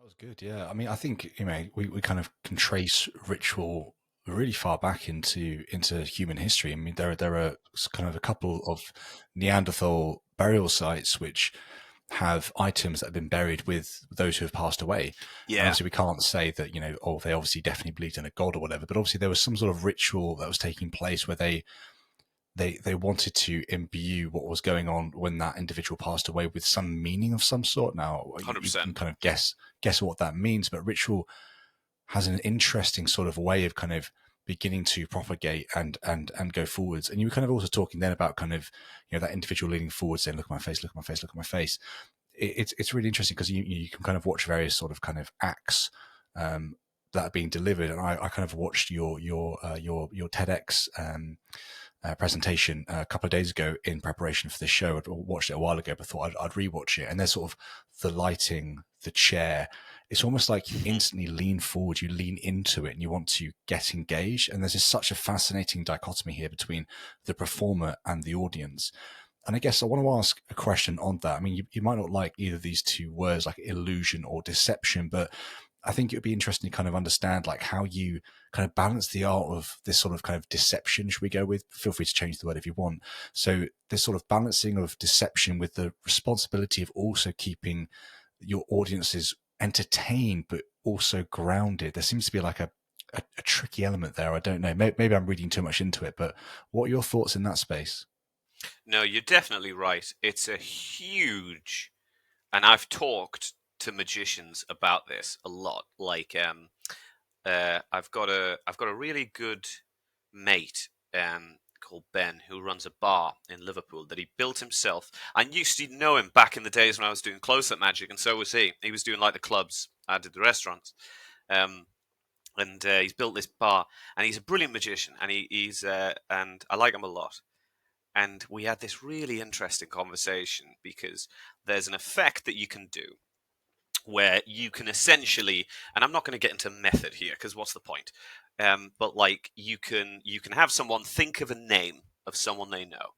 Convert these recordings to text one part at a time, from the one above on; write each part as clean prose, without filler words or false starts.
was good. Yeah. I mean, I think, we kind of can trace ritual really far back into human history. I mean, there are kind of a couple of Neanderthal burial sites which have items that have been buried with those who have passed away. And Yeah, obviously, we can't say that, oh, they obviously definitely believed in a god or whatever, but obviously there was some sort of ritual that was taking place where they wanted to imbue what was going on when that individual passed away with some meaning of some sort. Now you 100%. can kind of guess what that means, but ritual has an interesting sort of way of kind of beginning to propagate and go forwards. And you were kind of also talking then about kind of that individual leaning forward saying, "Look at my face, look at my face, look at my face." It's really interesting because you can kind of watch various sort of kind of acts um, that are being delivered, and I kind of watched your TEDx presentation a couple of days ago in preparation for this show. I'd watched it a while ago, but thought I'd rewatch it. And there's sort of the lighting, the chair. It's almost like you instantly lean forward, you lean into it, and you want to get engaged. And there's just such a fascinating dichotomy here between the performer and the audience. And I guess I want to ask a question on that. I mean, you might not like either of these two words, like illusion or deception, but I think it would be interesting to kind of understand like how you kind of balance the art of this sort of kind of deception. Should we go with? Feel free to change the word if you want. So this sort of balancing of deception with the responsibility of also keeping your audiences entertained, but also grounded. There seems to be like a tricky element there. I don't know. Maybe I'm reading too much into it, but what are your thoughts in that space? No, you're definitely right. It's a huge, and I've talked to magicians about this a lot. Like, I've got a really good mate called Ben who runs a bar in Liverpool that he built himself. I used to know him back in the days when I was doing close-up magic, and so was he. He was doing like the clubs, I did the restaurants. Um, and he's built this bar, and he's a brilliant magician, and he's and I like him a lot. And we had this really interesting conversation because there's an effect that you can do where you can essentially, and I'm not going to get into method here because what's the point? But like you can have someone think of a name of someone they know,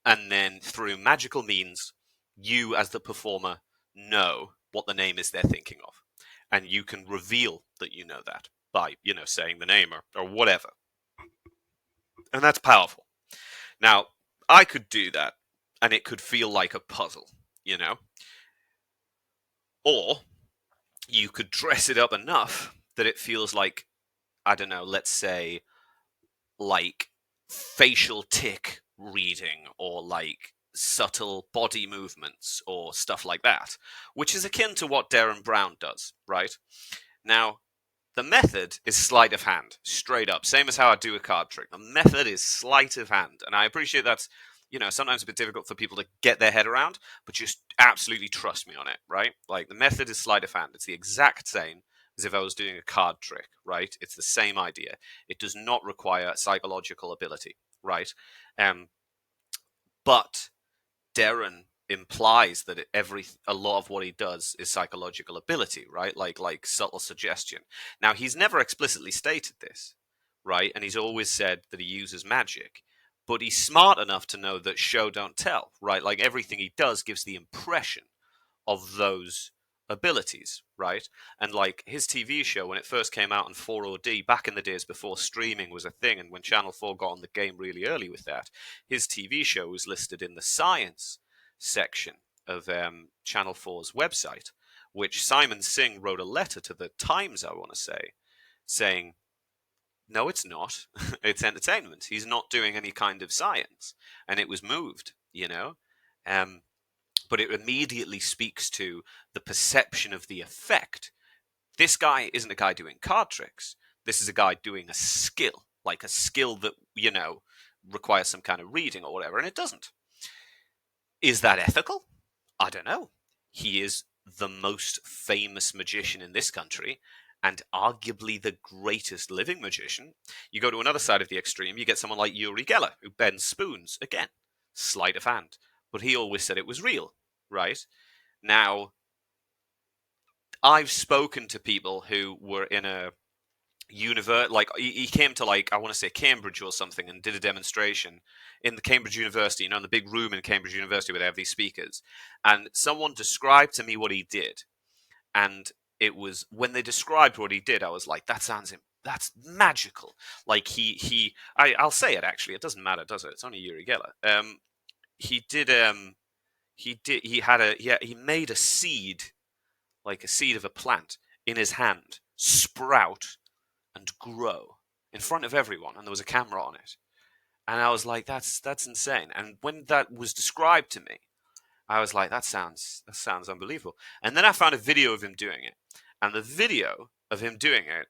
and then through magical means, you as the performer know what the name is they're thinking of, and you can reveal that you know that by saying the name or whatever, and that's powerful. Now, I could do that, and it could feel like a puzzle, you know, or you could dress it up enough that it feels like, I don't know, let's say like facial tick reading or like subtle body movements or stuff like that, which is akin to what Darren Brown does, right? Now, the method is sleight of hand, straight up. Same as how I do a card trick. The method is sleight of hand. And I appreciate that's, sometimes a bit difficult for people to get their head around, but just absolutely trust me on it, right? Like the method is sleight of hand. It's the exact same as if I was doing a card trick, right? It's the same idea. It does not require psychological ability, right? Um, but Darren implies that a lot of what he does is psychological ability, right? Like subtle suggestion. Now he's never explicitly stated this, right? And he's always said that he uses magic, but he's smart enough to know that show don't tell, right? Like everything he does gives the impression of those abilities, right? And like his TV show when it first came out on 4OD back in the days before streaming was a thing, and when Channel 4 got on the game really early with that, his TV show was listed in the science section of Channel 4's website, which Simon Singh wrote a letter to the Times, I want to say, saying, no, it's not. It's entertainment. He's not doing any kind of science. And it was moved. Um, but it immediately speaks to the perception of the effect. This guy isn't a guy doing card tricks. This is a guy doing a skill, like a skill that, requires some kind of reading or whatever, and it doesn't. Is that ethical? I don't know. He is the most famous magician in this country and arguably the greatest living magician. You go to another side of the extreme, you get someone like Uri Geller, who bends spoons. Again, sleight of hand. But he always said it was real, right? Now, I've spoken to people who were in a like he came to like I want to say Cambridge or something and did a demonstration in the Cambridge University, in the big room in Cambridge University where they have these speakers. And someone described to me what he did, and it was when they described what he did, I was like, that's magical. Like I'll say it actually. It doesn't matter, does it? It's only Yuri Geller. He did he made a seed, like a seed of a plant, in his hand sprout and grow in front of everyone, and there was a camera on it. And I was like, that's insane. And when that was described to me, I was like, that sounds unbelievable. And then I found a video of him doing it. And the video of him doing it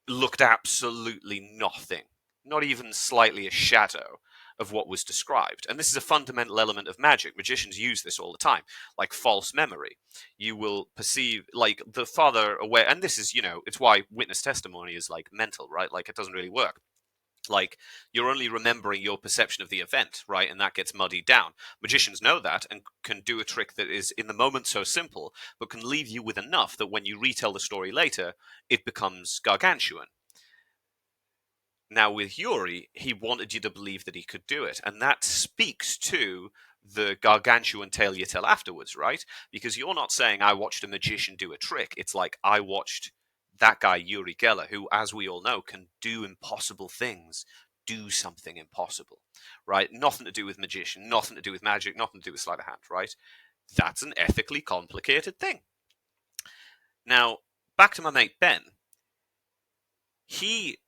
looked absolutely nothing, not even slightly a shadow of what was described. And this is a fundamental element of magic. Magicians use this all the time, like false memory. You will perceive, like, the farther away, and this is, it's why witness testimony is like mental, right? Like, it doesn't really work. Like, you're only remembering your perception of the event, right? And that gets muddied down. Magicians know that and can do a trick that is in the moment so simple, but can leave you with enough that when you retell the story later, it becomes gargantuan. Now, with Yuri, he wanted you to believe that he could do it. And that speaks to the gargantuan tale you tell afterwards, right? Because you're not saying, I watched a magician do a trick. It's like, I watched that guy, Yuri Geller, who, as we all know, can do impossible things, do something impossible, right? Nothing to do with magician, nothing to do with magic, nothing to do with sleight of hand, right? That's an ethically complicated thing. Now, back to my mate Ben. He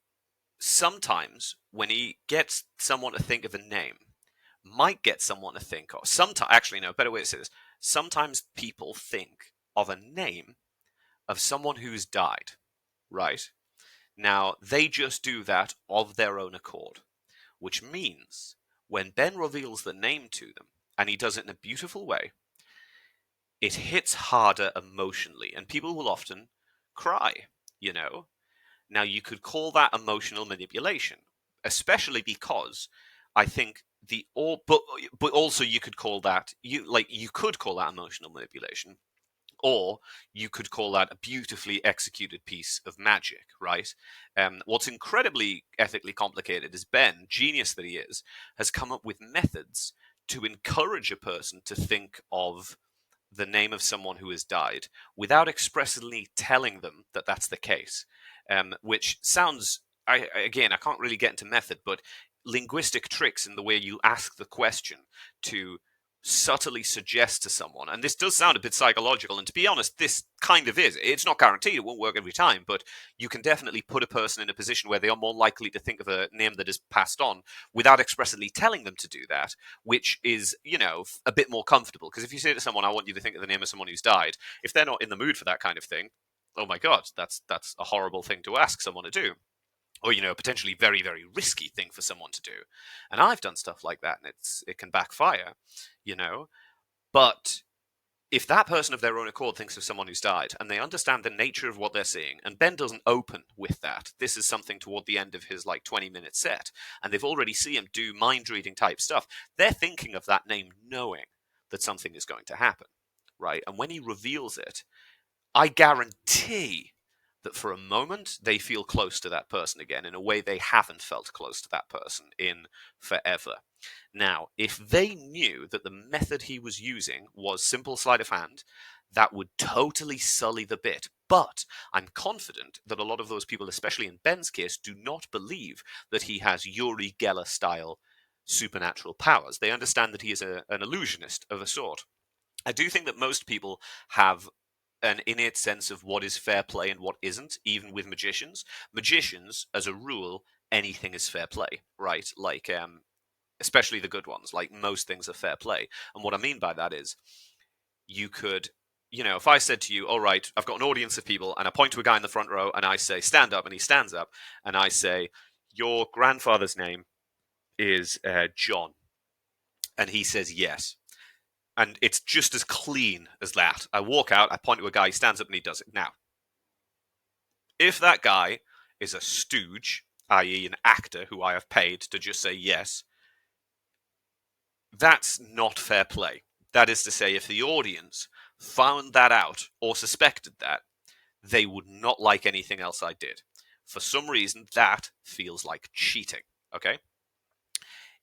sometimes, when he gets someone to think of a name, might get someone to think of. Sometimes, actually, no, better way to say this. Sometimes people think of a name of someone who's died, right? Now, they just do that of their own accord, which means when Ben reveals the name to them, and he does it in a beautiful way, it hits harder emotionally, and people will often cry, Now, you could call that emotional manipulation, especially because I think but also you could call that you could call that emotional manipulation, or you could call that a beautifully executed piece of magic, right? What's incredibly ethically complicated is Ben, genius that he is, has come up with methods to encourage a person to think of the name of someone who has died without expressly telling them that that's the case, which sounds, I can't really get into method, but linguistic tricks in the way you ask the question to subtly suggest to someone, and this does sound a bit psychological, and to be honest, this kind of is. It's not guaranteed, it won't work every time, but you can definitely put a person in a position where they are more likely to think of a name that is passed on without expressly telling them to do that, which is, a bit more comfortable. Because if you say to someone, I want you to think of the name of someone who's died, if they're not in the mood for that kind of thing, oh my god, that's a horrible thing to ask someone to do. Or, potentially very, very risky thing for someone to do. And I've done stuff like that, and it can backfire, But if that person of their own accord thinks of someone who's died, and they understand the nature of what they're seeing, and Ben doesn't open with that, this is something toward the end of his 20-minute set, and they've already seen him do mind-reading type stuff, they're thinking of that name knowing that something is going to happen, right? And when he reveals it, I guarantee that for a moment they feel close to that person again in a way they haven't felt close to that person in forever. Now, if they knew that the method he was using was simple sleight of hand, that would totally sully the bit. But I'm confident that a lot of those people, especially in Ben's case, do not believe that he has Yuri Geller style supernatural powers. They understand that he is an illusionist of a sort. I do think that most people have an innate sense of what is fair play and what isn't, even with magicians. Magicians, as a rule, anything is fair play, right? Like, especially the good ones. Like, most things are fair play. And what I mean by that is, you could, if I said to you, all right, I've got an audience of people, and I point to a guy in the front row, and I say, stand up, and he stands up, and I say, your grandfather's name is John. And he says yes. And it's just as clean as that. I walk out, I point to a guy, he stands up and he does it. Now, if that guy is a stooge, i.e. an actor who I have paid to just say yes, that's not fair play. That is to say, if the audience found that out or suspected that, they would not like anything else I did. For some reason, that feels like cheating, okay?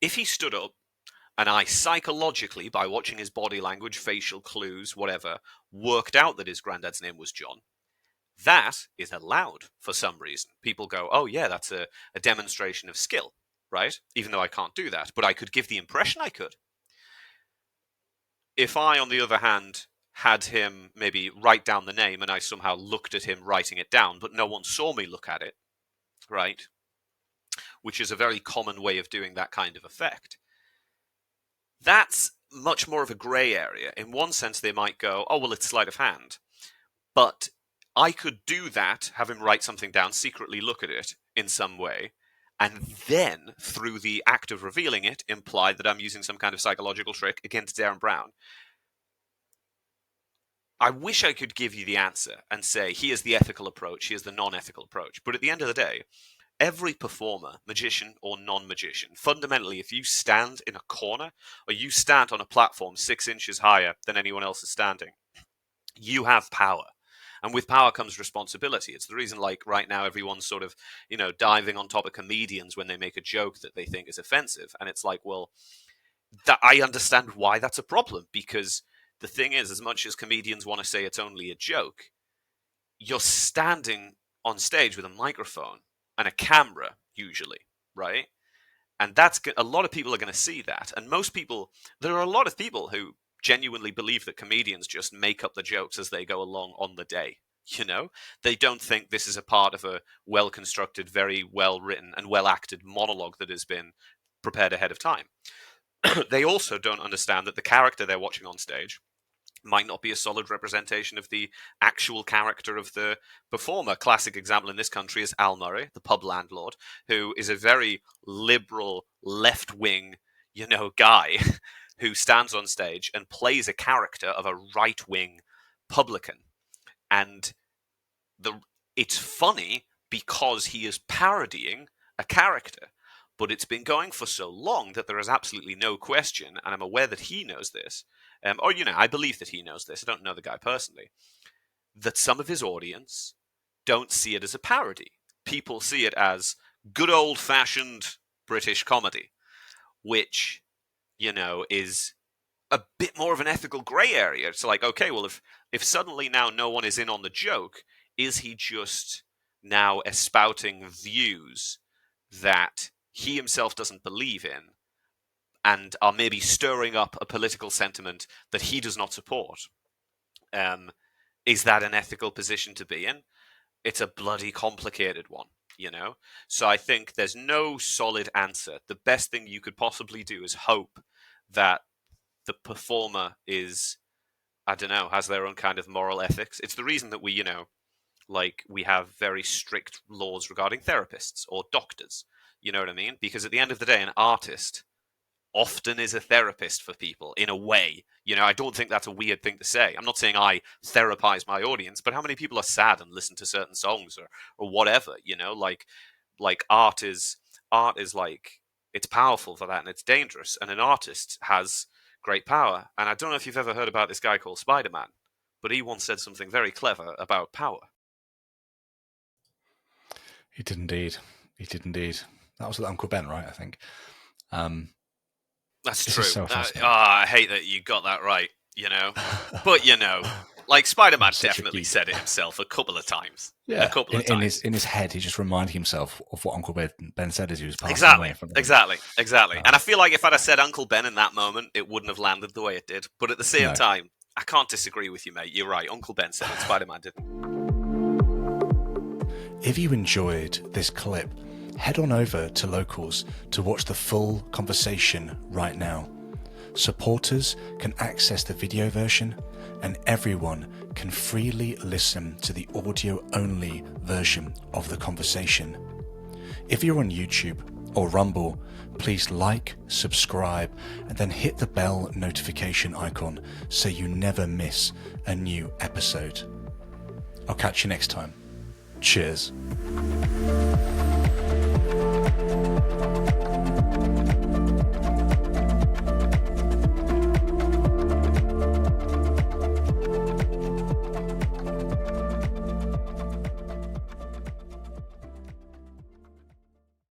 If he stood up, and I psychologically, by watching his body language, facial clues, whatever, worked out that his granddad's name was John, That is allowed for some reason. People go, oh yeah, that's a demonstration of skill, right? Even though I can't do that, but I could give the impression I could. If I, on the other hand, had him maybe write down the name and I somehow looked at him writing it down, but no one saw me look at it, right? Which is a very common way of doing that kind of effect. That's much more of a grey area. In one sense, they might go, oh, well, it's sleight of hand. But I could do that, have him write something down, secretly look at it in some way, and then, through the act of revealing it, imply that I'm using some kind of psychological trick against Darren Brown. I wish I could give you the answer and say, here's the ethical approach, here's the non-ethical approach. But at the end of the day, every performer, magician or non-magician, fundamentally, if you stand in a corner or you stand on a platform 6 inches higher than anyone else is standing, you have power. And with power comes responsibility. It's the reason, like, right now, everyone's sort of, diving on top of comedians when they make a joke that they think is offensive. And it's like, well, I understand why that's a problem, because the thing is, as much as comedians want to say it's only a joke, you're standing on stage with a microphone and a camera, usually, right? And that's a lot of people are going to see that. And there are a lot of people who genuinely believe that comedians just make up the jokes as they go along on the day. They don't think this is a part of a well-constructed, very well-written and well-acted monologue that has been prepared ahead of time. They also don't understand that the character they're watching on stage might not be a solid representation of the actual character of the performer. Classic example in this country is Al Murray, the pub landlord, who is a very liberal, left-wing, guy who stands on stage and plays a character of a right-wing publican. And it's funny because he is parodying a character. But it's been going for so long that there is absolutely no question, and I'm aware that he knows this, I believe that he knows this, I don't know the guy personally, that some of his audience don't see it as a parody. People see it as good old-fashioned British comedy, which, is a bit more of an ethical grey area. It's like, okay, well, if suddenly now no one is in on the joke, is he just now espouting views that he himself doesn't believe in and are maybe stirring up a political sentiment that he does not support? Is that an ethical position to be in? It's a bloody complicated one, So I think there's no solid answer. The best thing you could possibly do is hope that the performer is, has their own kind of moral ethics. It's the reason that we, we have very strict laws regarding therapists or doctors. You know what I mean? Because at the end of the day, an artist often is a therapist for people in a way. I don't think that's a weird thing to say. I'm not saying I therapize my audience, but how many people are sad and listen to certain songs or whatever, like art is like, it's powerful for that and it's dangerous. And an artist has great power. And I don't know if you've ever heard about this guy called Spider-Man, but he once said something very clever about power. He did indeed. That was Uncle Ben, right? I think. That's true. So I hate that you got that right, But, like Spider-Man definitely said it himself a couple of times. Yeah. A couple of times. In his head, he just reminded himself of what Uncle Ben said as he was passing away. Exactly. And I feel like if I'd have said Uncle Ben in that moment, it wouldn't have landed the way it did. But at the same time, I can't disagree with you, mate. You're right. Uncle Ben said it. Spider-Man didn't. If you enjoyed this clip, head on over to Locals to watch the full conversation right now. Supporters can access the video version, and everyone can freely listen to the audio-only version of the conversation. If you're on YouTube or Rumble, please like, subscribe, and then hit the bell notification icon so you never miss a new episode. I'll catch you next time. Cheers.